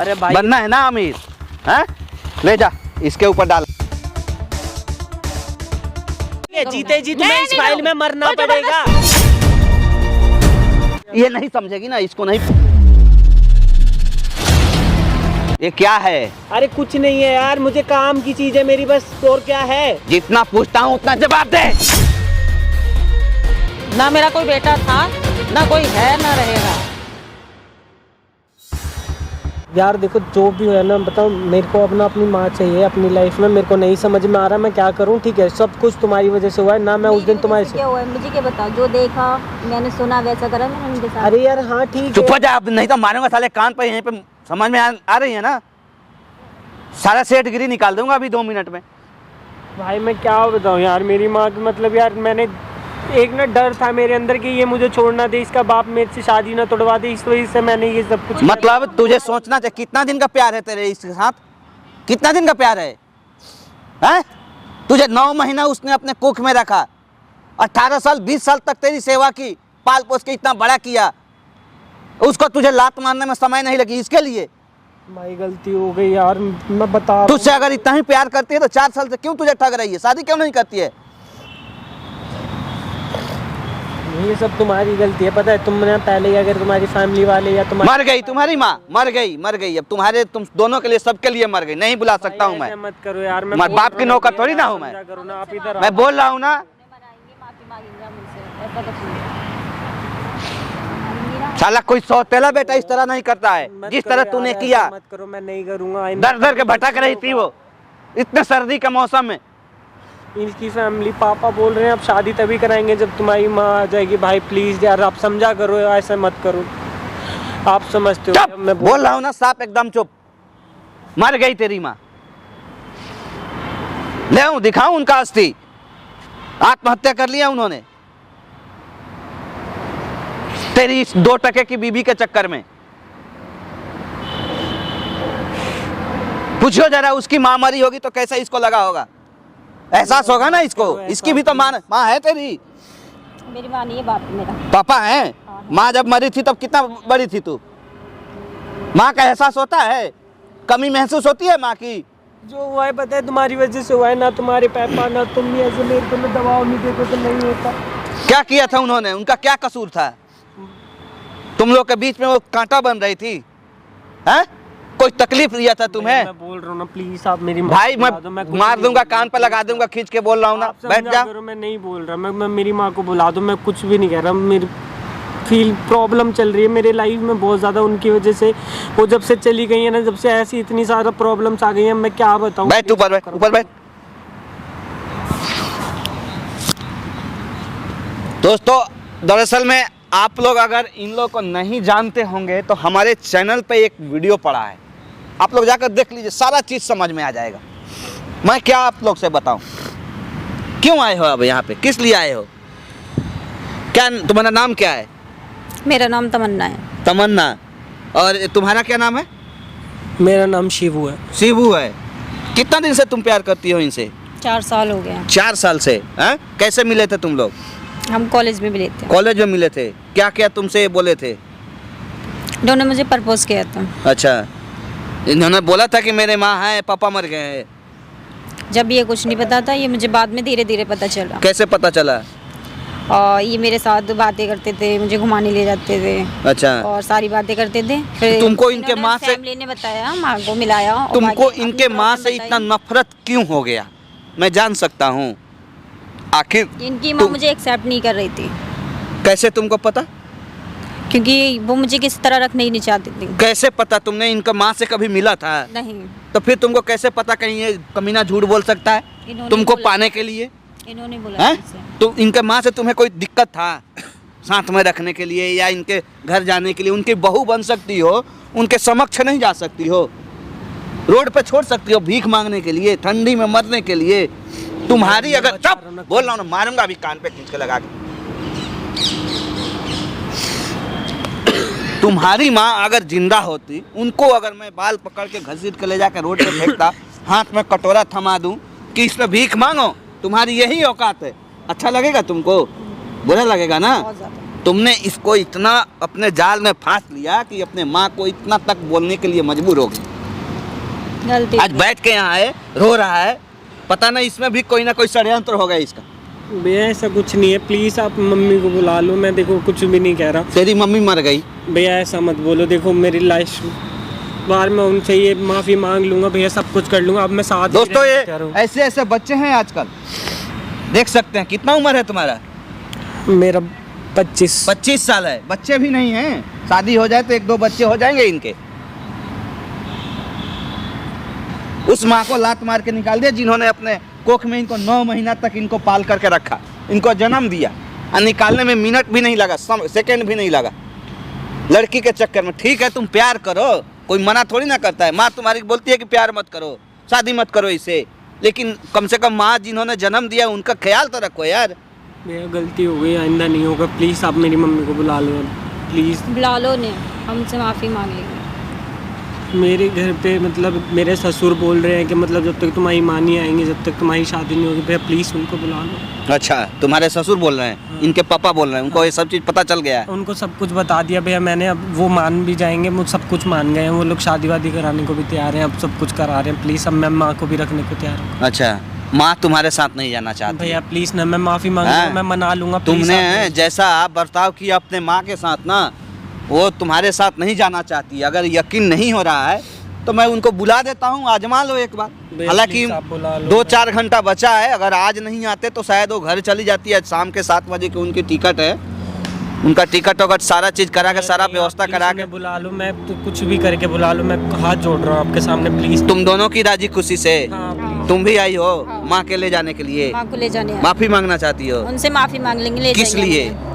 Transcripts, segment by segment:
अरे भाई बनना है ना अमीर, हैं? ले जा इसके ऊपर डाल। जीते जी तुम्हें इस फाइल में मरना पड़ेगा। ये नहीं समझेगी ना, इसको नहीं। ये क्या है? अरे कुछ नहीं है यार, मुझे काम की चीज है मेरी बस, और क्या है। जितना पूछता हूँ उतना जवाब दे। ना मेरा कोई बेटा था, ना कोई है, ना रहेगा। यार देखो जो भी है ना, बताओ मेरे को अपना अपनी माँ चाहिए अपनी लाइफ में। मेरे को नहीं समझ में आ रहा मैं क्या करूँ। ठीक है सब कुछ तुम्हारी वजह से हुआ है ना, मैं उस दिन तुम्हारे से क्या हुआ है मुझे क्या बताओ, जो देखा मैंने सुना वैसा करा मैंने उनके साथ। अरे यार हाँ ठीक चुप है। हो जा, अब नहीं तो मारूंगा साले कान पे। यहीं पे समझ में आ रही है ना? सारा सेठ गिरी निकाल दूंगा अभी 2 मिनट में। भाई मैं क्या बताऊँ यार, मेरी माँ की मतलब यार, मैंने एक ना डर था मेरे अंदर कि ये मुझे छोड़ना दे, इसका बाप मेरे से शादी ना तोड़वा दे, इस वजह से मैंने ये सब कुछ। मतलब तुझे सोचना चाहिए कितना दिन का प्यार है तेरे इसके साथ, कितना दिन का प्यार है, हैं? तुझे 9 महीना उसने अपने कुख में रखा, 18 साल 20 साल तक तेरी सेवा की, पाल पोस के इतना बड़ा किया, उसको तुझे लात मारने में समय नहीं लगी इसके लिए। भाई गलती हो गई यार, मैं बता। तुझसे अगर इतना ही प्यार करती है तो 4 साल से क्यों तुझे ठग रही है, शादी क्यों नहीं करती है? ये सब तुम्हारी गलती है, पता है तुमने पहले ही अगर तुम्हारी फैमिली वाले या तुम्हारी मर गई तुम्हारी माँ, मर गई। अब तुम्हारे तुम दोनों के लिए, सबके लिए मर गई। नहीं बुला सकता हूँ मैं। मत करो यार, मैं बाप की नौकर थोड़ी ना हूँ मैं। मैं बोल रहा हूँ ना, साला कोई सौतेला बेटा इस तरह नहीं करता है जिस तरह तूने किया। मत करो, मैं नहीं करूँगा। दर के भटक रही थी वो इतने सर्दी के मौसम में। इनकी फैमिली पापा बोल रहे हैं अब शादी तभी कराएंगे जब तुम्हारी माँ आ जाएगी। भाई प्लीज यार आप समझा करो, ऐसा मत करो। आप समझते हो मैं बोल रहा हूँ ना, साफ एकदम चुप। मर गई तेरी माँ। ले दिखाऊं उनका अस्थि, आत्महत्या कर लिया उन्होंने तेरी इस 2 टके की बीबी के चक्कर में। पूछो जरा, उसकी माँ मरी होगी तो कैसा इसको लगा होगा, एहसास होगा ना इसको। इसकी भी तो माँ है तेरी। मेरी माँ नहीं है, बाप है मेरा। पापा है? माँ जब मरी थी तब कितना बड़ी थी तू? माँ का एहसास होता है, कमी महसूस होती है माँ की। जो हुआ है पता है तुम्हारी वजह से हुआ है, ना तुम्हारे पापा ना तुम ऐसे मेरे को दबाव नहीं देते तो नहीं होता। क्या किया था उन्होंने, उनका क्या कसूर था? तुम लोग के बीच में वो कांटा बन रही थी, हैं? कोई तकलीफ दिया था तुम्हें? मैं बोल रहा हूँ ना प्लीज आप मेरी भाई मैं मार दूंगा, कान पे लगा दूंगा खींच के, बोल रहा हूँ ना। बैठ जा। मैं नहीं बोल रहा, मैं मेरी माँ को बुला दो, मैं कुछ भी नहीं कह रहा। मेरी फील प्रॉब्लम चल रही है मेरे लाइफ में बहुत ज़्यादा उनकी वजह से। वो जब से चली गई है ना, जब से ऐसी इतनी सारा प्रॉब्लम्स आ गई हैं, मैं क्या बताऊँ। बैठ ऊपर बैठ। दोस्तों दरअसल में आप लोग अगर इन लोग को नहीं जानते होंगे तो हमारे चैनल पे एक वीडियो पड़ा है, आप लोग जाकर देख लीजिए, सारा चीज़ समझ में आ जाएगा। मैं क्या आप लोग से बताऊं, क्यों आए हो अब यहाँ पे, किस लिए आए हो, क्या तुम्हारा नाम क्या है? मेरा नाम तमन्ना है। तमन्ना। और तुम्हारा क्या नाम है? मेरा नाम शिवू है। शिवू है। कितना दिन से तुम प्यार करती हो इनसे? 4 साल हो गए। 4 साल से? हैं? कैसे मिले थे तुम लोग? हम कॉलेज में मिले थे। कॉलेज में मिले थे। क्या क्या तुमसे बोले थे? उन्होंने मुझे प्रपोज किया था। अच्छा, इन्होंने बोला था कि मेरे माँ है, पापा मर गए हैं? जब ये कुछ नहीं पता था, ये मुझे बाद में धीरे धीरे पता चला। कैसे पता चला? और ये मेरे साथ बातें करते थे, मुझे घुमाने ले जाते थे। अच्छा। और सारी बातें करते थे। फिर तुमको इनके माँ से, फैमिली ने बताया, माँ को मिलाया। तुमको इनके माँ से इतना नफरत क्यों हो गया, मैं जान सकता हूँ? आखिर इनकी माँ मुझे एक्सेप्ट नहीं कर रही थी। कैसे तुमको पता? क्योंकि वो मुझे किसी तरह रखना ही नहीं चाहती थी। कैसे पता? तुमने इनका माँ से कभी मिला था? नहीं। तो फिर तुमको कैसे पता कहीं ये कमीना झूठ बोल सकता है तुमको पाने के लिए? इन्होंने बोला। तो इनके माँ से तुम्हें कोई दिक्कत था साथ में रखने के लिए, या इनके घर जाने के लिए? उनकी बहू बन सकती हो, उनके समक्ष नहीं जा सकती हो, रोड पे छोड़ सकती हो भीख मांगने के लिए, ठंडी में मरने के लिए। तुम्हारी अगर, चुप, बोल रहा हूँ ना, मारूंगा अभी कान पे खींच के लगा के। तुम्हारी माँ अगर जिंदा होती, उनको अगर मैं बाल पकड़ के घसीट के ले जाकर रोड पे फेंकता, हाथ में कटोरा थमा दूं कि इसमें भीख मांगो, तुम्हारी यही औकात है, अच्छा लगेगा तुमको? बुरा लगेगा ना? तुमने इसको इतना अपने जाल में फांस लिया कि अपने माँ को इतना तक बोलने के लिए मजबूर हो गई। गलती आज बैठ के यहाँ है, रो रहा है, पता नहीं इसमें भी कोई ना कोई षड्यंत्र होगा इसका। भैया ऐसा कुछ नहीं है, प्लीज़ आप मम्मी को बुला लो। मैं देखो कुछ भी नहीं कह रहा। तेरी मम्मी मर गई। भैया ऐसा मत बोलो, देखो मेरी लाइफ बार मैं उनसे ये माफ़ी मांग लूँगा भैया, सब कुछ कर लूँगा। अब मैं साथ ही दोस्तों रहना ये चाह रहा हूँ। ऐसे ऐसे बच्चे हैं आजकल, देख सकते हैं। कितना उम्र है तुम्हारा? मेरा 25 साल है। बच्चे भी नहीं हैं, शादी हो जाए तो 1-2 बच्चे हो जाएंगे इनके। उस माँ को लात मार के निकाल दिया जिन्होंने अपने कोख में इनको 9 महीना तक इनको पाल करके रखा, इनको जन्म दिया, और निकालने में मिनट भी नहीं लगा, सेकंड भी नहीं लगा लड़की के चक्कर में। ठीक है तुम प्यार करो, कोई मना थोड़ी ना करता है। माँ तुम्हारी बोलती है कि प्यार मत करो, शादी मत करो इसे, लेकिन कम से कम माँ जिन्होंने जन्म दिया उनका ख्याल तो रखो यार। भैया गलती हो गई, आइंदा नहीं होगा। प्लीज़ आप मेरी मम्मी को बुला लो प्लीज़। बुला लो ने, हमसे माफ़ी मांग लेंगे। मेरे घर पे मतलब मेरे ससुर बोल रहे हैं कि मतलब जब तक तुम्हारी माँ नहीं आएंगी, जब तक तुम्हारी शादी नहीं होगी। भैया प्लीज़ उनको बुला लो। अच्छा, तुम्हारे ससुर बोल रहे हैं, इनके पापा बोल रहे हैं, उनको ये सब चीज़ पता चल गया है? उनको सब कुछ बता दिया भैया मैंने। अब वो मान भी जाएंगे, मुझ सब कुछ मान गए हैं। वो लोग शादी वादी कराने को भी तैयार हैं, अब सब कुछ करा रहे हैं। प्लीज़ अब मैं माँ को भी रखने को तैयार हूँ। अच्छा, माँ तुम्हारे साथ नहीं जाना चाहती? भैया प्लीज़ ना, मैं माफ़ी मांग रहा हूँ, मैं मना लूँगा। तुमने जैसा बर्ताव किया अपने माँ के साथ ना, वो तुम्हारे साथ नहीं जाना चाहती। अगर यकीन नहीं हो रहा है तो मैं उनको बुला देता हूँ, आजमा लो एक बार। हालांकि 2-4 घंटा बचा है, अगर आज नहीं आते तो शायद वो घर चली जाती है। शाम के 7 बजे की उनकी टिकट है, उनका टिकट अगर सारा चीज़ करा के, सारा व्यवस्था करा के बुला लो। मैं तो कुछ भी करके बुला लो, मैं हाथ जोड़ रहा हूँ आपके सामने प्लीज़। तुम दोनों की राजी खुशी से हाँ, तुम भी आई हो माँ के ले जाने के लिए, माँ को ले जाने आए। माफ़ी मांगना चाहती हो? उनसे माफ़ी मांग लेंगे, ले किस जाएंगे लिए, हमें।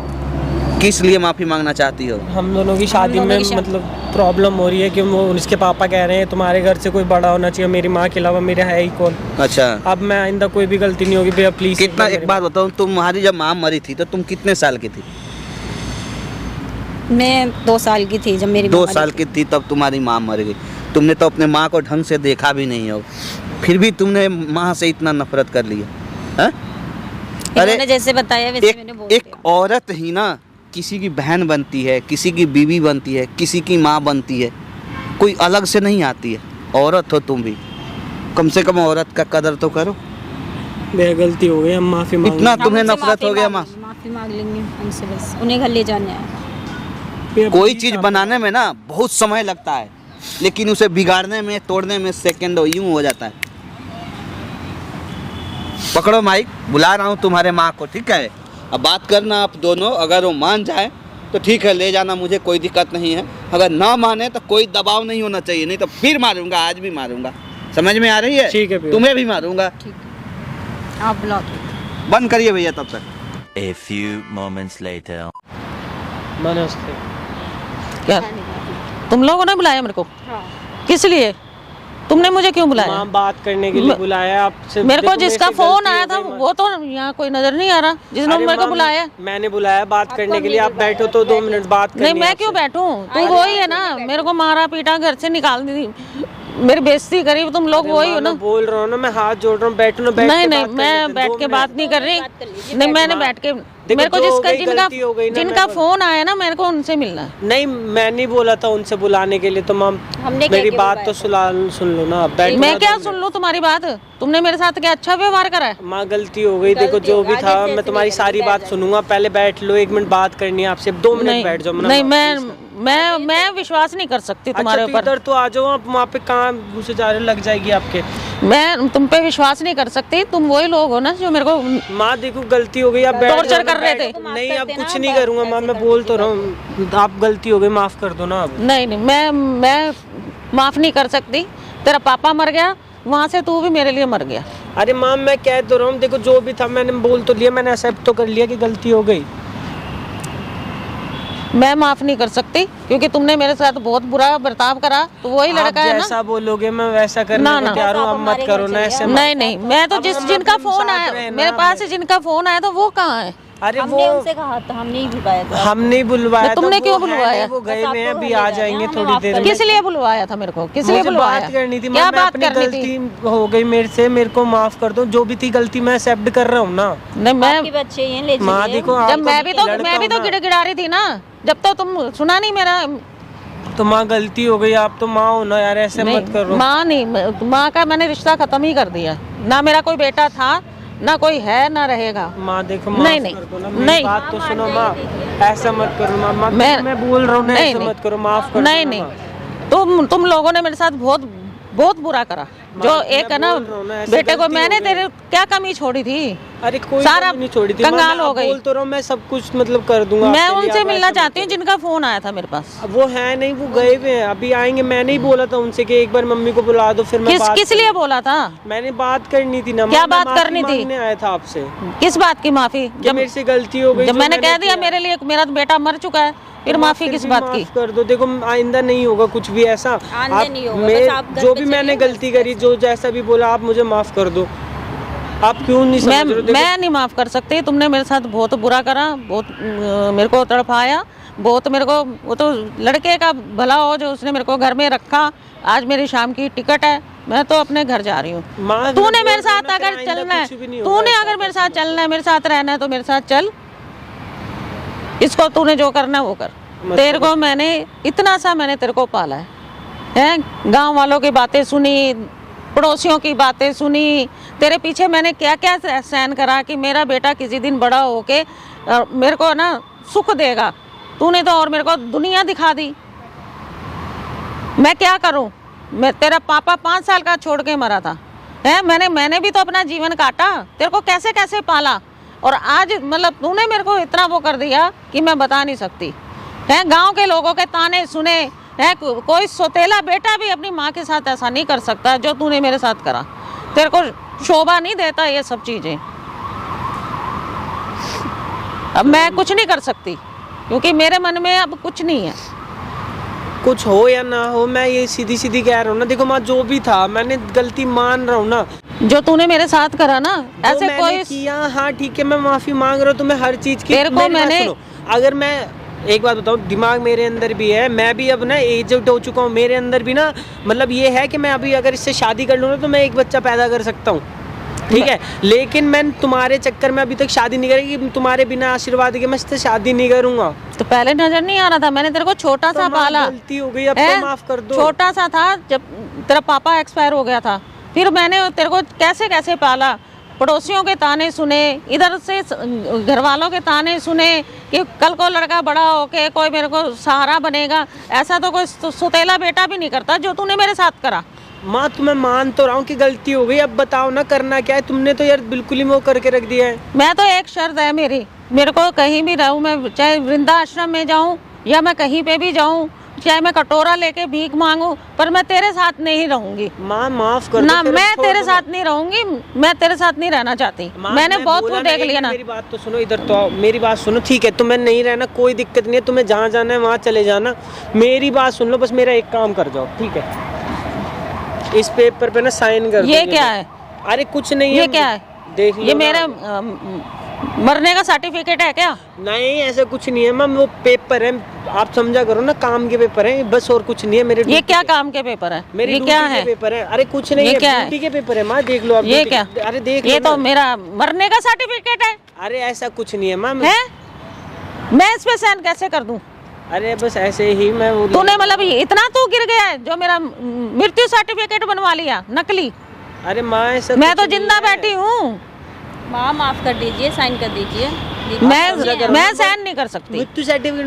किस लिए माफ़ी मांगना चाहती हो? हम दोनों की शादी में मतलब प्रॉब्लम हो रही है कि वो उसके पापा कह रहे हैं तुम्हारे घर से कोई बड़ा होना चाहिए, मेरी माँ के अलावा मेरा है ही कौन। अच्छा, अब मैं आइंदा कोई भी गलती नहीं होगी भैया प्लीज़। कितना, एक बात बताओ, तुम्हारी जब माँ मरी थी तो तुम कितने साल की थी? मैं 2 साल की थी जब मेरी 2 माँ साल मरी की थी तब तुम्हारी माँ मर गई। तुमने तो अपने माँ को ढंग से देखा भी नहीं हो, फिर भी तुमने माँ से इतना नफरत कर लिया है? इन्होंने जैसे बताया वैसे मैंने बोल एक दिया। औरत ही ना किसी की बहन बनती है, किसी की बीवी बनती है, किसी की माँ बनती है, कोई अलग से नहीं आती है। औरत हो तुम भी, कम से कम औरत का कदर तो करो। भैया गलती हो गई, हम माफ़ी मांग इतना हम तुम्हें उनसे नफरत हो गया माँ? माफ़ी मांग लेंगे उनसे, बस उन्हें घर ले जाने आए। कोई चीज़ बनाने में ना बहुत समय लगता है, लेकिन उसे बिगाड़ने में, तोड़ने में सेकंड यूं हो जाता है। पकड़ो माइक, बुला रहा हूँ तुम्हारे माँ को, ठीक है? अब बात करना आप दोनों, अगर वो मान जाए तो ठीक है, ले जाना, मुझे कोई दिक्कत नहीं है। अगर ना माने तो कोई दबाव नहीं होना चाहिए, नहीं तो फिर मारूंगा, आज भी मारूंगा। समझ में आ रही है? ठीक है भैया। तुम्हें भी मारूंगा। ठीक है, आप बुला दो। बंद करिए भैया तब तक। A few moments later. नमस्ते। क्या तुम लोगों ने बुलाया मेरे को? हाँ। किस लिए? तुमने मुझे क्यों बुलाया? माँ बात करने के लिए बुलाया आपसे। मेरे को देखो, जिसका मेरे से फोन गलती आया हो था गई, वो तो यहाँ कोई नजर नहीं आ रहा, जिसने अरे मेरे को माँ, बुलाया। मैंने बुलाया बात करने के लिए। आप बैठो तो 2 मिनट बात करनी नहीं, है मैं आपसे। क्यों बैठूं? तू वही है ना, मेरे को मारा पीटा, घर से निकाल दी, मेरी बेइज्जती करी, तुम लोग अरे वही माँ, हो ना। मैं बोल रहा हूँ ना, मैं हाथ जोड़ रहा हूँ, बैठो ना, बैठ नहीं के नहीं, बात कर लेते मैं हैं, बैठ 2 के मिनट। बात नहीं कर रही। नहीं, मैंने बैठ के, देखो, मेरे को जो हो जिसका गई, गलती हो गई ना, जिनका मैं- फोन आया ना, मेरे को उनसे मिलना है। नहीं, मैं नहीं बोला था उनसे बुलाने के लिए, तो मैम हमने मेरी क्या बात तो सुन लो ना, बैठो मैं ना, क्या 2 सुन लूं तुम्हारी बात? तुमने मेरे साथ क्या अच्छा व्यवहार करा है? माँ गलती हो गई, देखो जो भी था, मैं तुम्हारी सारी बात सुनूंगा। पहले बैठ लो, 1 मिनट बात करनी है आपसे। 2 मिनट बैठ जाओ। नहीं, मैं विश्वास नहीं कर सकती तुम्हारे अच्छा, तो ऊपर। इधर तो आ जाओ, आप वहाँ पे कहाँ घुसे जा रहे हो, लग जाएगी आपके। मैं तुम पे विश्वास नहीं कर सकती। तुम वही लोग हो ना जो मेरे को माँ देखो गलती हो गई, आप बैठ टॉर्चर जाओ ना, कर रहे बैठ- थे। नहीं, अब कुछ नहीं करूँगा माँ, मैं बोल तो रहा हूँ। आप गलती हो गई, माफ़ कर दो ना अब। नहीं नहीं, मैं माफ नहीं कर सकती। तेरा पापा मर गया, वहाँ से तू भी मेरे लिए मर गया। अरे माँ, मैं कह तो रहा हूँ, देखो जो भी था मैंने बोल तो लिया, मैंने एक्सेप्ट तो कर लिया कि गलती हो गई। मैं माफ नहीं कर सकती क्योंकि तुमने मेरे साथ बहुत बुरा बर्ताव करा। तो वही आप लड़का है ना। जैसा बोलोगे मैं वैसा करने ना, को ना। तैयार हूँ। अब मत करो ना ऐसे। नहीं नहीं, मैं तो अब जिस हम जिनका अपने फोन साथ आया रहे ना, मेरे पास, जिनका फोन आया था वो कहाँ है? अरे हमने वो उनसे कहा था, हमने ही बुलवाया था। हम नहीं बुलवाया, तो तुमने वो क्यों है बुलवाया? नहीं, वो गए बस हुए हैं, आपको अभी घर आ ले जाएंगे जाना, थोड़ी माफ देर कर में। किस लिए बुलवाया था मेरे को? किस लिए मुझे बुलवाया? बात करनी थी, क्या मैं बात अपनी करनी गलती थी? हो गई मेरे से, मेरे को माफ कर दो, जो भी थी गलती मैं एक्सेप्ट कर रहा हूँ ना। नहीं मैं आपके बच्चे हैं, ले माँ चलिए। देखो, जब आप मैं भी तो लड़का हो ना। गिड़गिड़ा रही थी ना, जब तो तुम सुना नहीं मेरा। तो माँ गलती हो गई, आप तो माँ हो ना यार, ऐसे मत करो। माँ नहीं, माँ का मैंने रिश्ता खत्म ही कर दिया। ना मेरा कोई बेटा था, ना कोई है, ना रहेगा। माँ देखो, नहीं, माफ नहीं, कर दो ना, नहीं। मेरी बात तो सुनो माँ, ऐसा मत करो माँ, मैं बोल रहा हूँ ना, नहीं, ऐसा नहीं। मत करो, माफ कर नहीं दो नहीं, ना, माँ। तुम लोगों ने मेरे साथ बहुत बहुत बुरा करा। जो एक है ना बोल रहा हूँ ना, ऐसे बेटे को, गलती हो मैंने गई। तेरे क्या कमी छोड़ी थी? अरे कोई सारा कमी नहीं छोड़ी थी माँ, कंगाल मैं हो अब गई। बोल तो रहा हूँ, मैं सब कुछ मतलब कर दूंगा मैं आपके लिए, उनसे आप मिलना ऐसा मत चाहती हूँ करो। जिनका फोन आया था मेरे पास। अब वो है नहीं, वो गए हुए हैं, अभी आएंगे। मैंने ही बोला था उनसे कि एक बार मम्मी को बुला दो, फिर मैं बात किस लिए बोला था? मैंने बात करनी थी ना माँ, क्या मैं बात माफी करनी थी? मांगने आया था आपसे, किस बात की माफी? जब मेरे से गलती हो गई, जब जो मैंने कह दिया किया। मेरे लिए मेरा बेटा मर चुका है, फिर तो माफी फिर किस भी बात माफ की? कर दो। देखो आइंदा नहीं होगा कुछ भी ऐसा। आइंदा नहीं होगा, बस आप घर जो पे भी मैंने चलिए, गलती करी, जो जैसा भी बोला, आप मुझे माफ कर दो। आप क्यों नहीं समझ रहे हो? देखो, मैं नहीं माफ कर सकती। तुमने मेरे साथ बहुत बुरा करा, बहुत मेरे को तड़पाया, बहुत मेरे को। वो तो लड़के का भला हो जो उसने मेरे को घर में रखा। आज मेरी शाम की टिकट है, मैं तो अपने घर जा रही हूँ। माँ, तूने मैं मेरे बोल रहा हूँ साथ ना, अगर आइंदा चलना है, कुछ भी नहीं होगा तूने ऐसा। अगर मेरे साथ चलना है, मेरे साथ रहना है, तो मेरे साथ चल। इसको तूने जो करना है वो कर। तेरे को मैंने इतना सा मैंने तेरे को पाला है, गांव वालों की बातें सुनी, पड़ोसियों की बातें सुनी, तेरे पीछे मैंने क्या क्या सहन करा कि मेरा बेटा किसी दिन बड़ा होके मेरे को ना सुख देगा। तूने तो और मेरे को दुनिया दिखा दी। मैं क्या करूं? मैं, तेरा पापा 5 साल का छोड़ के मरा था, है? मैंने भी तो अपना जीवन काटा, तेरे को कैसे कैसे पाला। और आज मतलब तूने मेरे को इतना वो कर दिया कि मैं बता नहीं सकती। है, गांव के लोगों के ताने सुने है, कोई सोतेला बेटा भी अपनी माँ के साथ ऐसा नहीं कर सकता जो तूने मेरे साथ करा। तेरे को शोभा नहीं देता ये सब चीजें। अब मैं कुछ नहीं कर सकती क्योंकि मेरे मन में अब कुछ नहीं है। कुछ हो या ना हो, मैं ये सीधी सीधी कह रहा हूँ ना। देखो माँ, जो भी था मैंने गलती मान रहा हूँ ना, जो तूने मेरे साथ करा ना, जो ऐसे मैंने कोई किया, हाँ ठीक है, मैं माफी मांग रहा हूँ तुम्हें हर चीज की। तेरे को मेरी बात मैंने- सुनो, अगर मैं एक बात बताऊँ, दिमाग मेरे अंदर भी है, मैं भी अब ना एजड हो चुका हूँ, मेरे अंदर भी ना मतलब ये है कि मैं अभी अगर इससे शादी कर लूँ ना तो मैं एक बच्चा पैदा कर सकता हूँ, ठीक है। लेकिन मैं तुम्हारे चक्कर में अभी तक शादी नहीं करेगी, तुम्हारे बिना आशीर्वाद के मैं इससे शादी नहीं करूंगा। तो पहले नजर नहीं आ रहा था, मैंने तेरे को छोटा तो सा माँ, पाला। गलती हो गई, अब है? तो माफ कर दो। छोटा सा था जब तेरा पापा एक्सपायर हो गया था, फिर मैंने तेरे को कैसे कैसे पाला। पड़ोसियों के ताने सुने, इधर से घर वालों के ताने सुने कि कल को लड़का बड़ा होके कोई मेरे को सहारा बनेगा। ऐसा तो कोई सुतेला बेटा भी नहीं करता जो तूने मेरे साथ करा। माँ तुम्हें मान तो रहा हूँ कि गलती हो गई, अब बताओ ना करना क्या है। तुमने तो यार बिल्कुल ही वो करके रख दिया है। मैं तो एक शर्त है मेरी, मेरे को कहीं भी रहूं, मैं चाहे वृंदा आश्रम में जाऊं या मैं कहीं पे भी जाऊं, चाहे मैं कटोरा लेके भीख मांगू, पर मैं तेरे साथ नहीं रहूंगी। माँ माफ कर दो, ना फिर मैं छोड़ तेरे दो। साथ नहीं रहूंगी, मैं तेरे साथ नहीं रहना चाहती। माँ, मैंने मैं बहुत बोला कुछ ना, देख एक लिया ना। मेरी बात तो सुनो, इधर तो आओ, मेरी बात सुनो, ठीक है तुम्हें नहीं रहना, कोई दिक्कत नहीं है, तुम्हें जहाँ जाना है वहाँ चले जाना। मेरी बात सुन लो, बस मेरा एक काम कर जाओ, ठीक है। इस पेपर पे ना साइन कर दो। ये क्या है? अरे कुछ नहीं है, ये क्या है? देख लो ये ना। मेरे मरने का सर्टिफिकेट है क्या? नहीं ऐसा कुछ नहीं है मैम, वो पेपर है, आप समझा करो ना, काम के पेपर है बस, और कुछ नहीं है। मेरे ये ड्यूटी क्या के- काम के पेपर है? मेरी ये ड्यूटी क्या के है? पेपर है। अरे कुछ नहीं ये है, क्या है? ड्यूटी के पेपर है माँ, देख लो आप। ये ड्यूटी क्या? के- अरे देख लो ये तो ना। मेरा मरने का सर्टिफिकेट है। अरे ऐसा कुछ नहीं है मैम। है? मैं इस पे साइन कैसे कर दूं? अरे बस ऐसे ही मैं वो तूने मतलब इतना तू गिर गया है जो मेरा मृत्यु सर्टिफिकेट बनवा लिया नकली? अरे माँ ऐसा मैं कुछ तो नहीं जिंदा है। बैठी हूँ। माँ माफ कर दीजिए, साइन कर दीजिए। मैं साइन नहीं कर सकती। मृत्यु सर्टिफिकेट,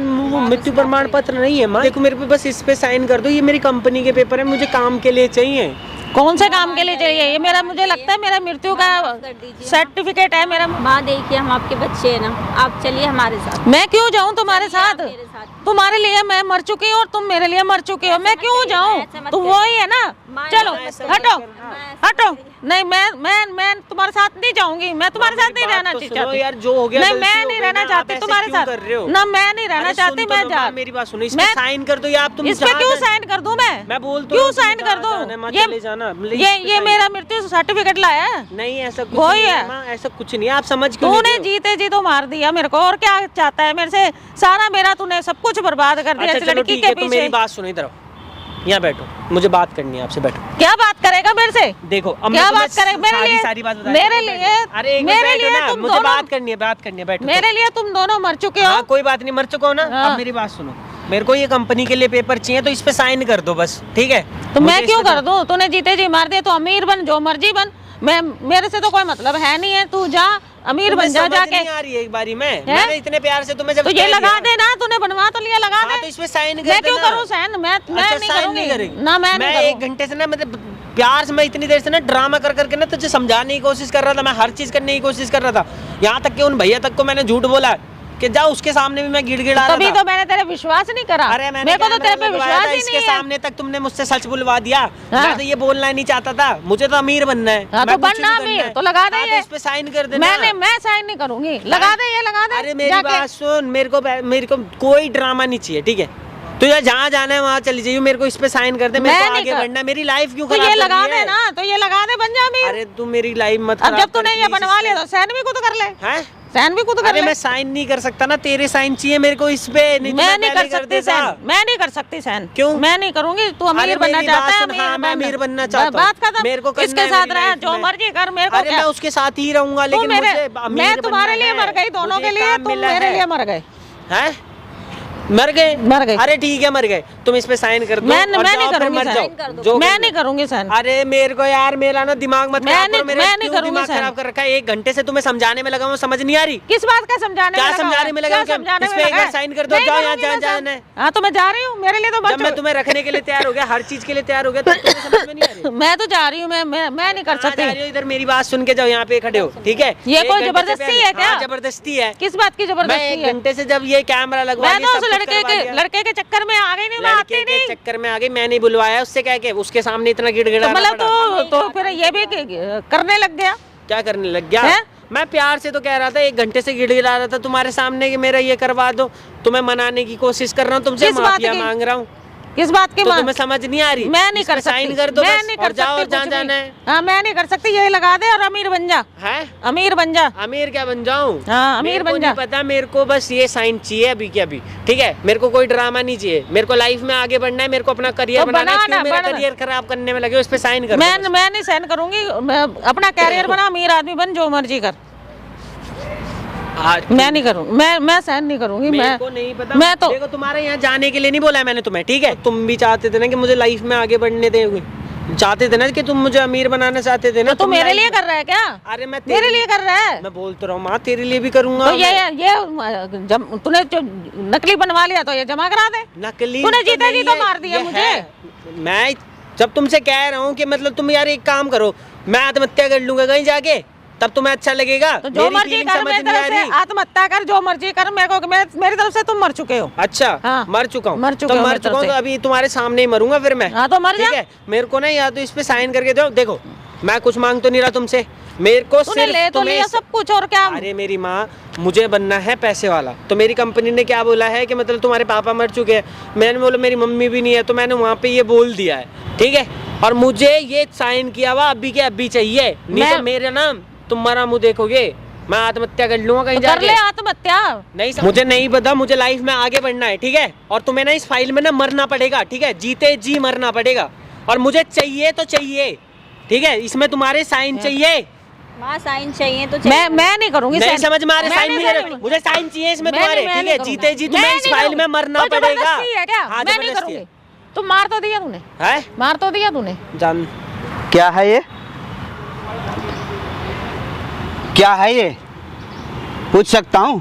मृत्यु प्रमाण पत्र नहीं है माँ। देखो मेरे पे बस इस पे साइन कर दो, ये मेरी कंपनी के पेपर है, मुझे काम के लिए चाहिए। कौन से काम के लिए चाहिए? ये मेरा, मुझे लगता है मेरा मृत्यु का सर्टिफिकेट है मेरा। माँ देखिए, हम आपके बच्चे हैं ना, आप चलिए हमारे साथ। मैं क्यों जाऊँ तुम्हारे साथ? मेरे साथ। तुम्हारे लिए मैं मर चुकी हूँ और तुम मेरे लिए मर चुके हो, मैं क्यों जाऊँ? ऐसे मत तुम कहिए। वही है ना, चलो हटो हटो। नहीं मैं तुम्हारे साथ नहीं जाऊंगी, मैं तुम्हारे साथ नहीं रहना चाहती यार, जो हो गया नहीं, गलती मैं हो नहीं गई रहना ना, चाहती आप ऐसे तुम्हारे क्यों साथ कर रहे हो? ना, मैं नहीं रहना चाहती। मैं जा मेरी बात सुनो, इसमें साइन कर दो या आप तुम इस पे क्यों साइन कर दूं मैं बोल तो क्यों साइन कर दूं? चले जाना ये मेरा मृत्यु सर्टिफिकेट लाया है? नहीं, ऐसा कुछ वही नहीं है। है माँ, ऐसा कुछ नहीं, आप समझ क्यों तूने नहीं रहे हो? जीते जी तो मार दिया मेरे को, और क्या चाहता है मेरे से? सारा मेरा तूने सब कुछ बर्बाद कर दिया अच्छा इस चलो लड़की ठीक के है, तो मेरी पीछे। बात सुनो, इधर आओ, यहाँ बैठो, मुझे बात करनी है आपसे, बैठो। क्या बात करेगा मेरे से? देखो अब क्या मैं तुम्हें बात करे मेरे लिए? सारी बात बता मेरे लिए अरे एक मेरे मिनट बैठो लिए ना, तुम मुझे दोनों बात करनी है, बैठो। मेरे लिए तुम दोनों मर चुके हो। हाँ कोई बात नहीं, मर चुका हो ना। हाँ। अब मेरी बात सुनो, मेरे को ये कंपनी के लिए पेपर चाहिए, तो इस पे साइन कर दो बस, ठीक है? तो मुझे मैं इस क्यों पे कर दूं? तूने जीते जी मार दिया तो अमीर बन, जो मर्जी बन, मैं मेरे से तो कोई मतलब है नहीं है। तू जा अमीर बन जा, जाके। नहीं आ रही है एक बारी में, मैंने इतने प्यार से तुम्हें जब तो ये कह लगा दिया- दे ना, तूने बनवा तो लिया, लगा हाँ, दे। तो इसमें साइन कर मैं क्यों देना। करूं साइन? मैं अच्छा, नहीं साइन करूंगी करेगी। ना, मैं नहीं एक करूंगी। घंटे से ना, मतलब प्यार से मैं इतनी देर से ना ड्रामा कर करके ना तुझे समझाने की कोशिश कर रहा था, मैं हर चीज करने की कोशिश कर रहा था, यहाँ तक कि उन भैया तक को मैंने झूठ बोला कि जाओ, उसके सामने भी मैं गिड़गिड़ा रहा तभी था। तो मैंने तेरे विश्वास नहीं करा। अरे मेरे को तो तेरे पे विश्वास ही इसके नहीं है। सामने तक तुमने मुझसे सच बुलवा दिया। हाँ। मैं तो ये बोलना ही नहीं चाहता था, मुझे तो अमीर बनना है। हाँ, मैं तो कुछ बनना नहीं करना अमीर, है। तो लगा दे हाँ, तो ये। इस पे साइन कर देना। मैं साइन नहीं करूंगी, लगा दे ये, लगा दे। अरे मेरी जाके। बात सुन, मेरे को कोई ड्रामा नहीं चाहिए, ठीक है? तो यार जहाँ जाना है वहाँ चली जाइए, मेरे को इस पे साइन कर दे, मेरे मैं को नहीं आगे कर- बढ़ना है, मेरी लाइफ क्यों तो खराब ये कर लगा रही दे है? ना, तो ये लगा दे, बन जा अमीर। अरे तू मेरी लाइफ मत अब खराब जब तूने कर ये please बनवा इस लिया पे। तो साइन भी खुद कर ले। हैं? साइन भी खुद कर अरे ले। मैं साइन नहीं कर सकता ना, तेरे साइन चाहिए मेरे को इस पे, नहीं तो मैं नहीं पहले कर सकती देता। साइन, मैं नहीं कर सकती साइन। क्यों? मैं नहीं करूंगी। तू अरे अमीर बनना मेरी चाहता बात है? सुन, हाँ, मैं अमीर बनना चाहता हूँ। बात खत्म। मेरे को करना इसके है साथ मेरी रह, लाइफ जो में। मर्जी कर, मेरे को अरे क्या? मैं उसके साथ ही रहूंगा, तू लेकिन मेरे, मुझे अमीर मैं तुम्हारे बनना लिए है। मर गई, दोनों मुझे के लिए। काम तुम मिला मेरे है। लिए मर गए। हैं? मर गए? मर गए। अरे ठीक है, मर गए, तुम इस पे साइन कर दो। मैं और नहीं जाओ, फिर करूंगी मर साइन। जाओ। जो मैं करना नहीं करूंगी साइन। अरे मेरे को यार, मेरा ना दिमाग मत मैं खराब नहीं- करो, मेरा मैं नहीं क्यों करूंगी दिमाग साइन। खराब कर रखा है? एक घंटे से तुम्हें समझाने में लगा हूं, समझ नहीं आ रही? किस बात का समझाने क्या में लगा समझाने है? में लगा हूं? क्या समझाने इस में पे एक लगा बार है? साइन कर दो, नहीं जाओ, करूंगी यहाँ मैं जाना साइन। है। हाँ तो मैं जा रही हूँ, मेरे लिए तो जब मैं तुम्हें रखने के लिए तैयार हो गया, हर चीज के लिए तैयार हो गया, तो तुम्हें समझ में नहीं आ रही? मैं तो जा रही हूँ, मैं नहीं कर कहाँ जा सकती। रही हो? इधर मेरी बात सुन के जाओ, यहाँ पे खड़े हो, ठीक है? ये एक कोई घंटे से जबरदस्ती पहले- है क्या? हाँ, जबरदस्ती है। किस बात की मैं जबरदस्ती एक है? घंटे से जब ये कैमरा लगवा मैं लिया, तो सब उस कुछ करवा लिया। लड़के के चक्कर में आ गई नहीं, मैं आती लड़के के नहीं। चक्कर में आ गई, मैं नहीं बुलवाया उससे, क्या के उसके सामने इतना तो गिड़गिड़ाना मतलब पड़ा। तो फिर ये भी करने लग गया। क्या करने लग गया? हैं? मैं प्यार से तो कह रहा था, एक घंटे से गिड़गिड़ा रहा था तुम्हारे सामने कि मेरा ये करवा दो, तुम्हें मनाने की कोशिश कर रहा हूँ, तुमसे किस बात माफिया की? मांग रहा हूँ, किस बात की तो मांग? तुम्हें समझ नहीं आ रही? मैं नहीं इस पे कर सकती। साइन कर दो मैं बस, नहीं और कर जाओ, सकती और जहाँ कुछ भी। जाना है। हाँ मैं नहीं कर सकती, यही लगा दे और अमीर बन जा। हैं? अमीर बन जा। अमीर क्या बन जाऊं? हाँ, अमीर मेरे को बन जा। नहीं पता, मेरे को बस ये साइन चाहिए अभी के अभी, ठीक है? मेरे को कोई ड्रामा नहीं चाहिए, मेरे को लाइफ में आगे बढ़ना है, मेरे को अपना करियर तो बनाना है। बना क्यों ना, मेरा बना। करियर खराब करने में लगे हो? इस पे साइन कर दो बस। मैं नहीं सहन करूंगी। मैं अपना कैरियर बना, अमीर आदमी बन, जो मर्जी कर। आज मैं नहीं करूंगी, मैं सहन नहीं करूंगी। मेरे मैं को नहीं पता। मैं तो देखो, तुम्हारे यहाँ जाने के लिए नहीं बोला है मैंने तुम्हें, ठीक है? तुम भी चाहते थे ना कि मुझे लाइफ में आगे बढ़ने दे, चाहते थे ना कि तुम मुझे अमीर बनाना चाहते थे ना। तो तुम मेरे लाइफ लिए में- कर रहा है क्या? अरे मैं मेरे लिए कर रहा है। मैं बोल तो रहा हूँ माँ, तेरे लिए भी करूंगा। तो तूने जो नकली बनवा लिया तो ये जमा करा दे। नकली तूने तो जीते जी नहीं तो है, मार दिया ये मुझे। है। मैं जब तुमसे कह रहा हूँ कि मतलब तुम यार एक काम करो, मैं आत्महत्या कर लूंगा कहीं जाके, तब तुम्हें अच्छा लगेगा। तो जो मेरी मर्जी feeling कर, समझ मेरी नहीं आ तरफ से रही। आत्महत्या कर, जो मर्जी कर, मेरी तरफ से तुम मर चुके हो। अच्छा हाँ। मर चुका हूँ, मर चुके तो हो मर मेरी चुका हूँ, तरफ तो से। अभी तुम्हारे सामने ही मरूंगा फिर मैं। हाँ तो मर ठीक जा। है, मेरे को ना या तो इस पे साइन करके दो। देखो मैं कुछ मांग तो नहीं रहा तुमसे, मेरे को तूने सिर्फ ले तो तुम्हें लिया सब कुछ, और क्या? अरे मेरी माँ, मुझे बनना है पैसे वाला, तो मेरी कंपनी ने क्या बोला है कि मतलब तुम्हारे पापा मर चुके हैं, मैंने बोला मेरी मम्मी भी नहीं है, तो मैंने वहाँ पे ये बोल दिया है, ठीक है? और मुझे ये साइन किया हुआ अभी के अभी चाहिए, नहीं तो मेरा नाम तुम मरा मुँह देखोगे, मैं आत्महत्या कर लूंगा कहीं तो कर जाके। ले आत्महत्या। नहीं मुझे नहीं पता, मुझे लाइफ में आगे बढ़ना है, ठीक है? और तुम्हें ना इस फाइल में ना मरना पड़ेगा, ठीक है? जीते जी मरना पड़ेगा, और मुझे चाहिए तो चाहिए, ठीक है? इसमें तुम्हारे साइन चाहिए। माँ साइन चाहिए तो चाहिए। मैं नहीं करूंगी। नहीं साइन। समझ में आ रहा, मैं साइन नहीं नहीं करूंगी। मुझे साइन चाहिए इसमें मैं तुम्हारे, नहीं ठीक है? करूंगी। जीते जी मैं तुम्हें इस नहीं फाइल में करूंगी। मरना तो पड़ेगा। जबरदस्ती है क्या? हाँ, मैं नहीं जबरदस्ती करूंगी। तुम मार तो दिया तूने, है। मार तो दिया तूने। जान क्या है ये? क्या है ये? पूछ सकता हूँ?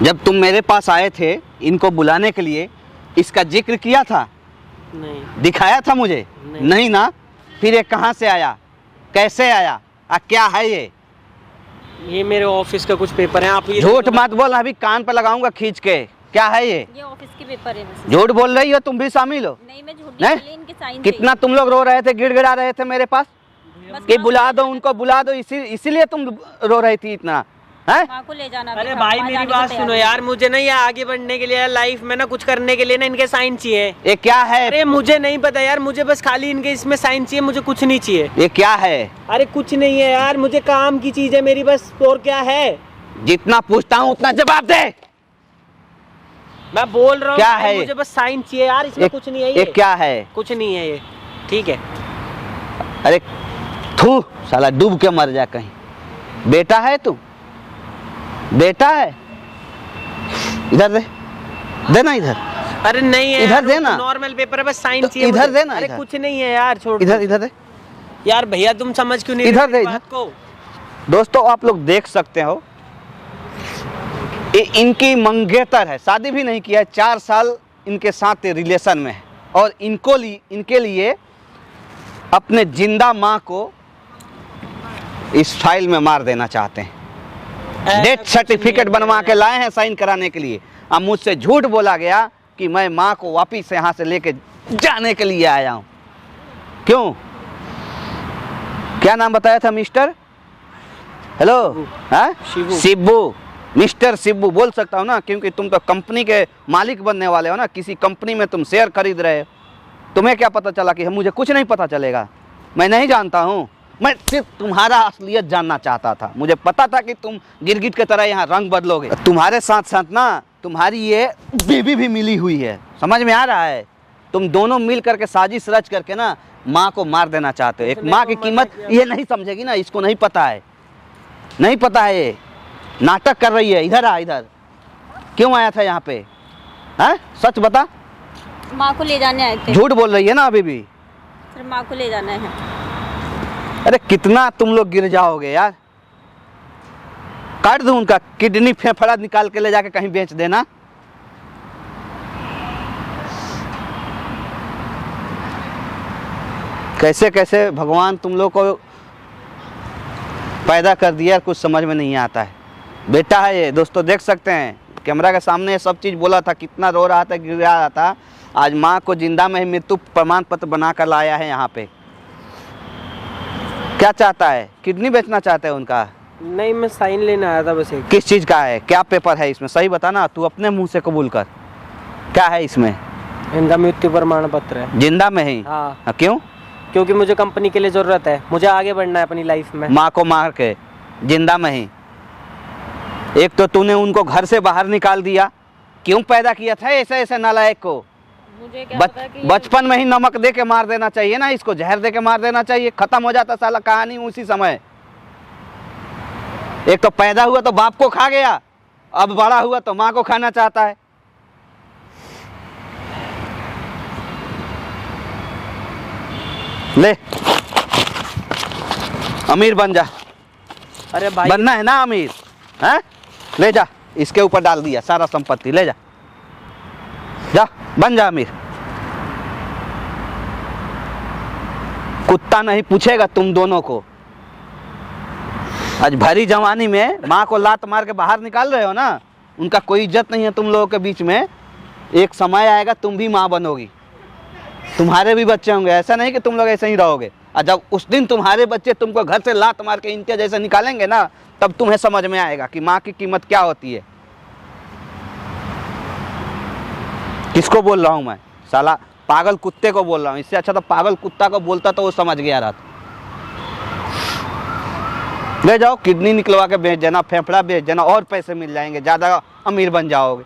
जब तुम मेरे पास आए थे इनको बुलाने के लिए, इसका जिक्र किया था? नहीं, दिखाया था मुझे? नहीं ना? फिर ये कहाँ से आया, कैसे आया, क्या है ये मेरे ऑफिस का कुछ पेपर है, आप ये झूठ मत बोल, अभी कान पर लगाऊंगा खींच के। क्या है ये? ऑफिस के पेपर है बस। झूठ बोल रही हो, तुम भी शामिल हो? नहीं, मैं झूठ नहीं? नहीं बोली, इनके साइन कितना तुम लोग रो रहे थे, गिड़गिड़ा रहे थे मेरे पास कि बुला दो उनको, बुला दो, इसीलिए तुम रो रही थी इतना, हैं? माँ को ले जाना। अरे भाई मेरी बात सुनो यार, मुझे ना ये आगे बढ़ने के लिए लाइफ में ना कुछ करने के लिए ना इनके साइन चाहिए। ये क्या है? अरे मुझे नहीं पता यार, मुझे बस खाली इनके इसमें साइन चाहिए, मुझे कुछ नहीं चाहिए। ये क्या है? अरे कुछ नहीं है यार, मुझे काम की चीज है मेरी बस, और क्या है? जितना पूछता हूँ उतना जवाब दे। मैं बोल रहा हूँ क्या भाई, है? मुझे बस साइन चाहिए यार, इसमें कुछ नहीं है। ये क्या है? कुछ नहीं है ये, ठीक है। अरे थू साला, डूब के मर जा कहीं। बेटा है तू? बेटा है? इधर दे, देना इधर। अरे नहीं है इधर देना। नॉर्मल पेपर है, बस साइन तो चाहिए इधर मुझे। देना, अरे इधर। कुछ नहीं है यार, छोड़ इधर इधर दे यार। भैया तुम समझ क्यों नहीं इधर रहे दे, मेरी इधर। बात को? दोस्तों आप लोग देख सकते हो, ये इनकी मंगेतर है, शादी भी नहीं किया है, 4 साल इनके साथ रिलेशन में है, और इनके लिए अपने जिंदा माँ को इस फाइल में मार देना चाहते हैं। डेथ सर्टिफिकेट बनवा के लाए हैं साइन कराने के लिए। अब मुझसे झूठ बोला गया कि मैं माँ को वापिस यहाँ से लेके जाने के लिए आया हूँ। क्यों? क्या नाम बताया था मिस्टर? हेलो, हाँ? शिबू। मिस्टर शिबू बोल सकता हूँ ना, क्योंकि तुम तो कंपनी के मालिक बनने वाले हो ना, किसी कंपनी में तुम शेयर खरीद रहे हो। तुम्हें क्या पता चला कि मुझे कुछ नहीं पता चलेगा? मैं नहीं जानता हूँ, मैं सिर्फ तुम्हारा असलियत जानना चाहता था। मुझे पता था कि तुम गिरगिट की तरह यहाँ रंग बदलोगे। तुम्हारे साथ साथ ना तुम्हारी ये बेबी भी मिली हुई है, समझ में आ रहा है? तुम दोनों मिल करके साजिश रच करके ना माँ को मार देना चाहते हो। एक माँ की कीमत ये नहीं समझेगी ना, इसको नहीं पता है, नहीं पता है, ये नाटक कर रही है। इधर आ, इधर क्यों आया था यहाँ पे? हैं? सच बता। माँ को ले जाने आए थे। झूठ बोल रही है ना अभी भी? सिर्फ माँ को ले जाना है। अरे कितना तुम लोग गिर जाओगे यार। काट दूं उनका किडनी फेफड़ा निकाल के ले जाके कहीं बेच देना। कैसे कैसे भगवान तुम लोग को पैदा कर दिया, कुछ समझ में नहीं आता है। बेटा है ये, दोस्तों देख सकते हैं कैमरा के सामने ये सब चीज़ बोला था, कितना रो रहा था, गिर रहा था। आज माँ को जिंदा में ही मृत्यु प्रमाण पत्र बना कर लाया है यहाँ पे। क्या चाहता है? किडनी बेचना चाहता है उनका? नहीं, मैं साइन लेने आया था बस एक। किस चीज़ का है? क्या पेपर है इसमें? सही बता ना, तू अपने मुंह से कबूल कर। क्या है इसमें? इनका मृत्यु प्रमाण पत्र है। जिंदा में ही? हाँ। क्यों? क्योंकि मुझे कंपनी के लिए जरूरत है, मुझे आगे बढ़ना है अपनी लाइफ में। माँ को मार के जिंदा में ही? एक तो तूने उनको घर से बाहर निकाल दिया, क्यों पैदा किया था ऐसे ऐसे नालायक को? मुझे क्या पता कि बचपन में ही नमक दे के मार देना चाहिए ना, इसको जहर दे के मार देना चाहिए, खत्म हो जाता साला कहानी उसी समय। एक तो पैदा हुआ तो बाप को खा गया, अब बड़ा हुआ तो माँ को खाना चाहता है। ले अमीर बन जा। अरे भाई बनना है ना अमीर, हैं? ले जा, इसके ऊपर डाल दिया सारा संपत्ति, ले जा, जा बन जा अमीर। कुत्ता नहीं पूछेगा तुम दोनों को। आज भरी जवानी में माँ को लात मार के बाहर निकाल रहे हो ना, उनका कोई इज्जत नहीं है तुम लोगों के बीच में। एक समय आएगा तुम भी माँ बनोगी, तुम्हारे भी बच्चे होंगे, ऐसा नहीं कि तुम लोग ऐसे ही रहोगे। और जब उस दिन तुम्हारे बच्चे तुमको घर से लात मार के इनके जैसे निकालेंगे ना, तब तुम्हें समझ में आएगा कि माँ की कीमत क्या होती है। किसको बोल रहा हूँ मैं? साला पागल कुत्ते को बोल रहा हूँ। इससे अच्छा तो पागल कुत्ता को बोलता तो वो समझ गया रहता। ले जाओ, किडनी निकलवा के बेच देना, फेफड़ा बेच देना, और पैसे मिल जाएंगे, ज़्यादा अमीर बन जाओगे।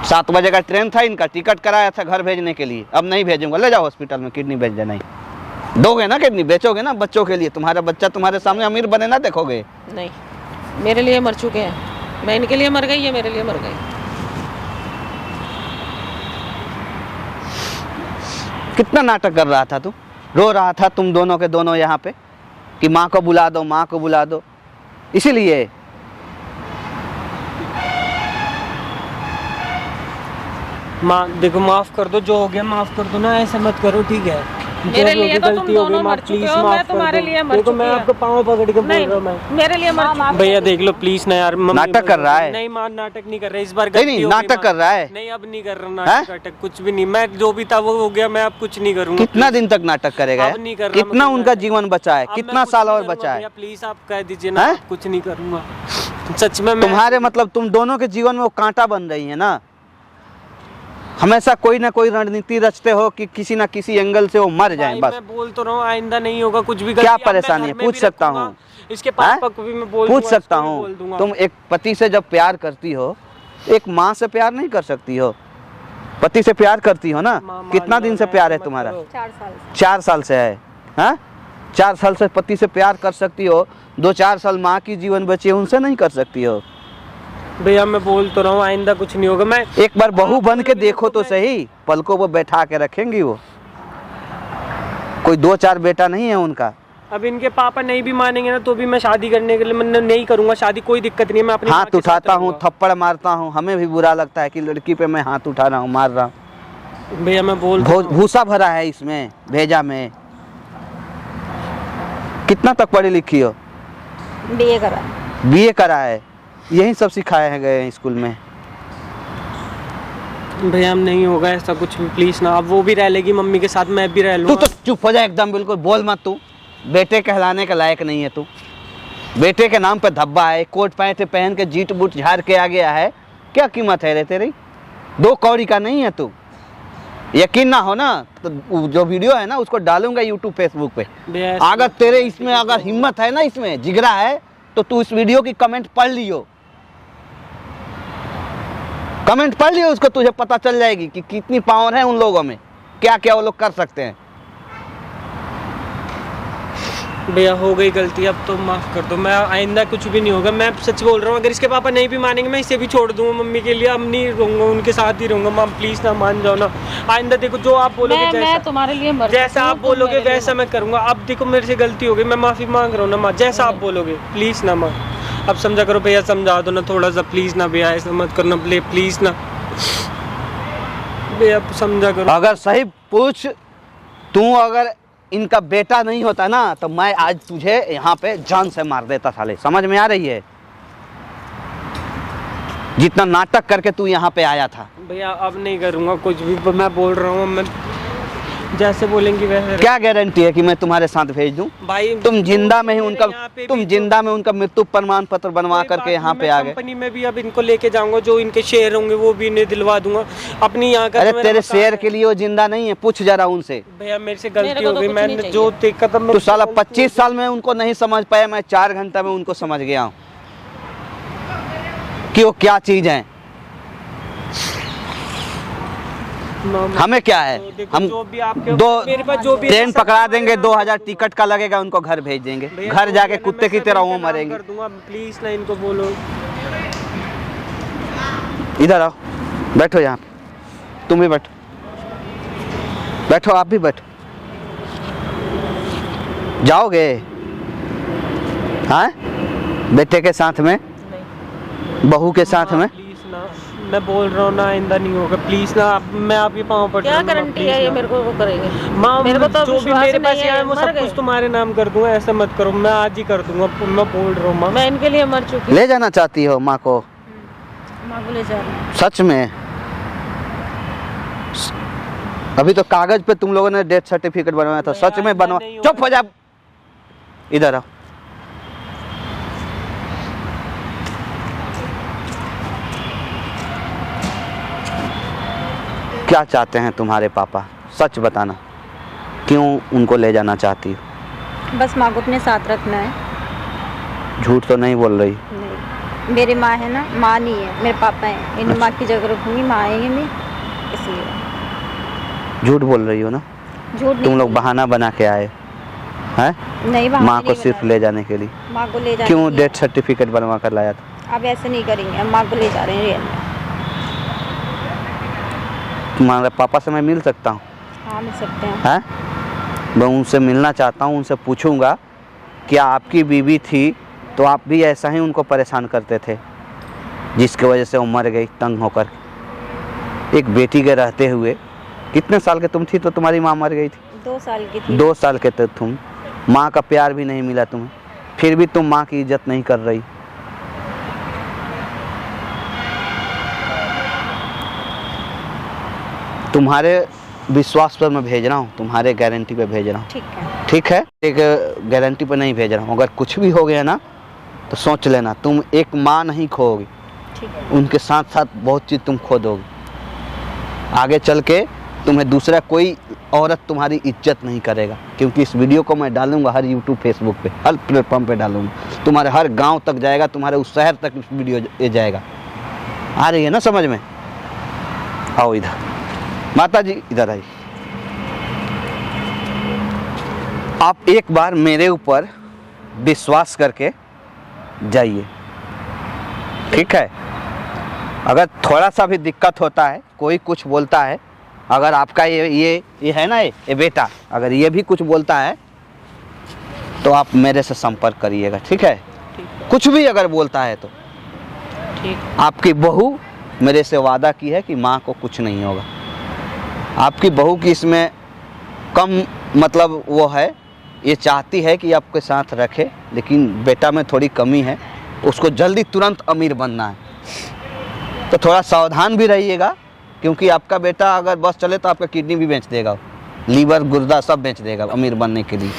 7 बजे का ट्रेन था इनका, टिकट कराया था घर भेजने के लिए, अब नहीं भेजूंगा। ले जाओ हॉस्पिटल में किडनी बेच देना। ही दोगे ना किडनी, बेचोगे ना बच्चों के लिए? तुम्हारा बच्चा तुम्हारे सामने अमीर बने ना देखोगे? नहीं, मेरे लिए मर चुके हैं। मैं इनके लिए मर गई, ये मेरे लिए मर गई। कितना नाटक कर रहा था तू? रो रहा था तुम दोनों के दोनों यहाँ पे कि माँ को बुला दो, माँ को बुला दो। इसीलिए माँ देखो, माफ कर दो, जो हो गया माफ कर दो ना, ऐसे मत करो, ठीक है? मेरे जो लिए भी तो तुम गलती हो गई दोनों माँ, मर चुके प्लीज हो, मैं माफ कर तुम्हारे दो। लिए मर देखो चुकी मैं हूँ। आपको पाँव पकड़ के बोल नहीं, रहा हूँ मैं। मेरे लिए मर चुकी हूँ। भैया देख लो प्लीज ना यार, मम्मी नाटक कर रहा है। नहीं माँ, नाटक नहीं कर रहा, इस बार नहीं, गलती नहीं, हो गई, नाटक माँ। कर रहा है। नहीं अब नहीं कर रहा नाटक वाटक, कुछ भी नहीं, मैं जो भी था वो हो गया, मैं अब कुछ नहीं करूँगा। कितना दिन तक नाटक करेगा? अब नहीं कर रहा, कितना मैं उनका नाटक। जीवन बचा है? अब मैं कितना कुछ साल नहीं और करूँगा बचा है? भैया, प्लीज आप कह दीजिए ना, हैं? आप कुछ नहीं करूँगा सच में। मैं तुम्हारे मतलब तुम दोनों के जीवन में वो कांटा बन रही है ना। हमेशा कोई ना कोई रणनीति रचते हो कि किसी ना किसी एंगल से वो मर जाएं भाई, बस। मैं बोल तो रहा हूँ आइंदा नहीं होगा कुछ भी। क्या गलती अब मैं परेशानी है? घर में पूछ भी सकता रखूंगा, हूँ? इसके पापा को भी मैं बोल पूछ दूंगा, सकता इसको भी बोल हूँ? दूंगा। तुम एक पति से जब प्यार करती हो, एक माँ से प्यार नहीं कर सकती हो? पति से प्यार करती हो ना? माँ, कितना दिन से मान प्यार है मत तुम्हारा? करो। 4 साल से। 4 साल से है। हाँ, 4 साल से पति से प्यार कर सकती हो, 2-4 साल माँ की जीवन बची है उनसे नहीं कर सकती हो? भैया मैं बोल तो रहा हूँ आइंदा कुछ नहीं होगा। मैं एक बार बहू बन के देखो तो सही, पलकों पर बैठा के रखेंगी वो। कोई 2-4 बेटा नहीं है उनका। अब इनके पापा नहीं भी मानेंगे ना तो भी मैं शादी करने के लिए मैं नहीं करूंगा शादी, कोई दिक्कत नहीं है। मैं अपनी माँ हाथ के साथ उठाता हूँ, रहूंगा। थप्पड़ मारता हूँ, हमें भी बुरा लगता है कि लड़की पे मैं हाथ उठा रहा हूँ, मार रहा हूँ। भैया मैं बोल तो रहा हूँ। भूसा भरा है इसमें, भेजा में। कितना तक पढ़ी लिखी हो? बीए करा। बीए करा है? यही सब सिखाए हैं गए हैं स्कूल में? भैया हम नहीं होगा ऐसा कुछ भी, प्लीज ना। अब वो भी रह लेगी मम्मी के साथ, मैं भी रह तू लूंगा। तो चुप हो जा एकदम, बिल्कुल बोल मत। तू बेटे कहलाने के लायक नहीं है। तू बेटे के नाम पे धब्बा है, कोट पैंट पहन के जीट बूट झाड़ के आ गया है। क्या कीमत है रे तेरी? 2 कौड़ी का नहीं है तू। यकीन ना हो ना तो जो वीडियो है ना उसको डालूंगा यूट्यूब फेसबुक पे। भैया ऐसा- अगर तेरे इसमें अगर हिम्मत है ना, इसमें जिगरा है, तो तू इस वीडियो की कमेंट पढ़ लियो। कमेंट पढ़ लियो, उसको तुझे पता चल जाएगी कि कितनी पावर है उन लोगों में, क्या क्या वो लोग कर सकते हैं। भैया हो गई गलती, अब तो माफ कर दो। मैं आइंदा कुछ भी नहीं होगा, मैं सच बोल रहा हूँ। अगर इसके पापा नहीं भी मानेंगे मैं इसे भी छोड़ दूंगा मम्मी के लिए। अब नहीं रहूंगा, उनके साथ ही रहूंगा। माँ प्लीज ना मान जाओ ना। आइंदा देखो जो आप बोलोगे, मैं तुम्हारे लिए मर जैसा चुकी हूँ, आप तुम बोलोगे मेरे लिए वैसा मैं करूंगा। अब देखो मेरे से गलती हो गई, मैं माफी मांग रहा हूँ ना माँ, जैसा आप बोलोगे प्लीज ना माँ। अब समझा करो भैया, समझा दो ना थोड़ा सा प्लीज ना भैया, ऐसा मत करना प्लीज ना भैया, समझा करो। अगर सही पूछ, तू अगर इनका बेटा नहीं होता ना तो मैं आज तुझे यहाँ पे जान से मार देता साले। समझ में आ रही है? जितना नाटक करके तू यहाँ पे आया था। भैया अब नहीं करूँगा कुछ भी, मैं बोल रहा हूँ। मैं जैसे बोलेंगी वैसे। क्या गारंटी है कि मैं तुम्हारे साथ भेज दूं? भाई तुम जिंदा में ही उनका, यहाँ पे तुम भी जिंदा में उनका मृत्यु प्रमाण पत्र बनवा करके यहाँ पे आ गए। कंपनी में भी अब इनको लेके जाऊंगा, जो इनके शेयर होंगे वो भी इन्हें दिलवा दूंगा अपनी यहाँ का। अरे तो मेरा तेरे मकान शेयर है। के लिए वो जिंदा नहीं है, पूछ जरा उनसे। भैया मेरे से मेरे गलती को हो तो गई, कुछ नहीं मैंने चाहिए। जो कदम तू साला 25 साल में उनको नहीं समझ पाया, मैं 4 घंटा में उनको समझ गया हूँ कि वो क्या चीज है। हमें क्या है, हम जो भी आपके मेरे पास 2 जो भी ट्रेन पकड़ा देंगे, 2000 टिकट का लगेगा, उनको घर भेज देंगे। भैया, घर जो जाके भी है ना, कुत्ते की मैं तरह सभी वो का नाम मरेंगे। कर दूंगा, प्लीज ना इनको बोलो। इधर आओ, बैठो यहाँ पे। तुम भी बैठो, बैठो, आप भी बैठो। जाओगे हाँ बेटे के साथ में, बहू के साथ में? प्लीज ना, मैं बोल रहा हूँ ना आइंदा नहीं होगा, प्लीज ना। मैं आपके पाँव पड़ क्या गारंटी है ये मेरे को वो करेंगे? माँ मेरे को तो जो भी विश्वास मेरे पास नहीं है, है वो मर सब गए। कुछ तुम्हारे नाम कर दूंगा, ऐसा मत करो। मैं आज ही कर दूंगा, मैं बोल रहा हूँ माँ। मैं इनके लिए मर चुकी हूँ। ले जाना चाहती हो माँ को? माँ को ले जा रही हूँ। सच में? अभी तो कागज पे तुम लोगों ने डेथ सर्टिफिकेट बनवाया था, सच में बनवा? नहीं चुप हो जा, इधर आओ। क्या चाहते हैं तुम्हारे पापा? सच बताना, क्यों उनको ले जाना चाहती हो? बस माँ को अपने साथ रखना है। झूठ तो नहीं बोल रही? नहीं, मेरी माँ है ना, माँ नहीं है, मेरे पापा हैं। इन माँ की जगह रखूंगी, माँ आएंगे नहीं, इसलिए। झूठ बोल रही हो ना? झूठ नहीं। तुम लोग बहाना बना के आए हैं नहीं, माँ को सिर्फ ले जाने के लिए? माँ को ले जा। क्यों डेथ सर्टिफिकेट बनवा कर लाया था? अब ऐसे नहीं करेंगे, हम माँ को ले जा रहे हैं रियल में। तुम्हारे पापा से मैं मिल सकता हूँ? हाँ मिल सकते हैं। हैं? मैं उनसे मिलना चाहता हूँ, उनसे पूछूंगा क्या आपकी बीवी थी तो आप भी ऐसा ही उनको परेशान करते थे जिसकी वजह से वो मर गई तंग होकर? एक बेटी के रहते हुए कितने साल के तुम थी तो तुम्हारी माँ मर गई थी? 2 साल की थी। 2 साल के थे तुम, माँ का प्यार भी नहीं मिला तुम्हें, फिर भी तुम माँ की इज्जत नहीं कर रही। तुम्हारे विश्वास पर मैं भेज रहा हूँ, तुम्हारे गारंटी पे भेज रहा हूँ। ठीक है। ठीक है, एक गारंटी पे नहीं भेज रहा हूँ। अगर कुछ भी हो गया ना तो सोच लेना, तुम एक माँ नहीं खोओगी, ठीक है। उनके साथ साथ बहुत चीज़ तुम खो दोगी। आगे चल के तुम्हें दूसरा कोई औरत तुम्हारी इज्जत नहीं करेगा, क्योंकि इस वीडियो को मैं डालूंगा हर यूट्यूब, फेसबुक पे, हर प्लेटफॉर्म पे डालूंगा। तुम्हारे हर गांव तक जाएगा, तुम्हारे उस शहर तक इस वीडियो ये जाएगा। आ रही है ना समझ में? आओ इधर, माता जी इधर आई। आप एक बार मेरे ऊपर विश्वास करके जाइए, ठीक है? अगर थोड़ा सा भी दिक्कत होता है, कोई कुछ बोलता है, अगर आपका ये है ना, ये बेटा अगर ये भी कुछ बोलता है तो आप मेरे से संपर्क करिएगा, ठीक है? कुछ भी अगर बोलता है तो ठीक। आपकी बहू मेरे से वादा की है कि माँ को कुछ नहीं होगा। आपकी बहू की इसमें कम मतलब वो है, ये चाहती है कि आपके साथ रखे, लेकिन बेटा में थोड़ी कमी है, उसको जल्दी तुरंत अमीर बनना है। तो थोड़ा सावधान भी रहिएगा, क्योंकि आपका बेटा अगर बस चले तो आपका किडनी भी बेच देगा, लीवर गुर्दा सब बेच देगा अमीर बनने के लिए।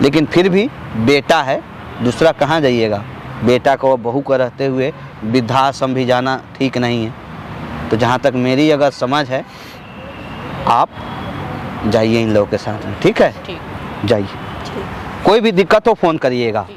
लेकिन फिर भी बेटा है, दूसरा कहाँ जाइएगा? बेटा को बहू का रहते हुए वृद्धाश्रम भी जाना ठीक नहीं है। तो जहाँ तक मेरी अगर समझ है, आप जाइए इन लोगों के साथ में, ठीक है? ठीक। जाइए, कोई भी दिक्कत हो फ़ोन करिएगा।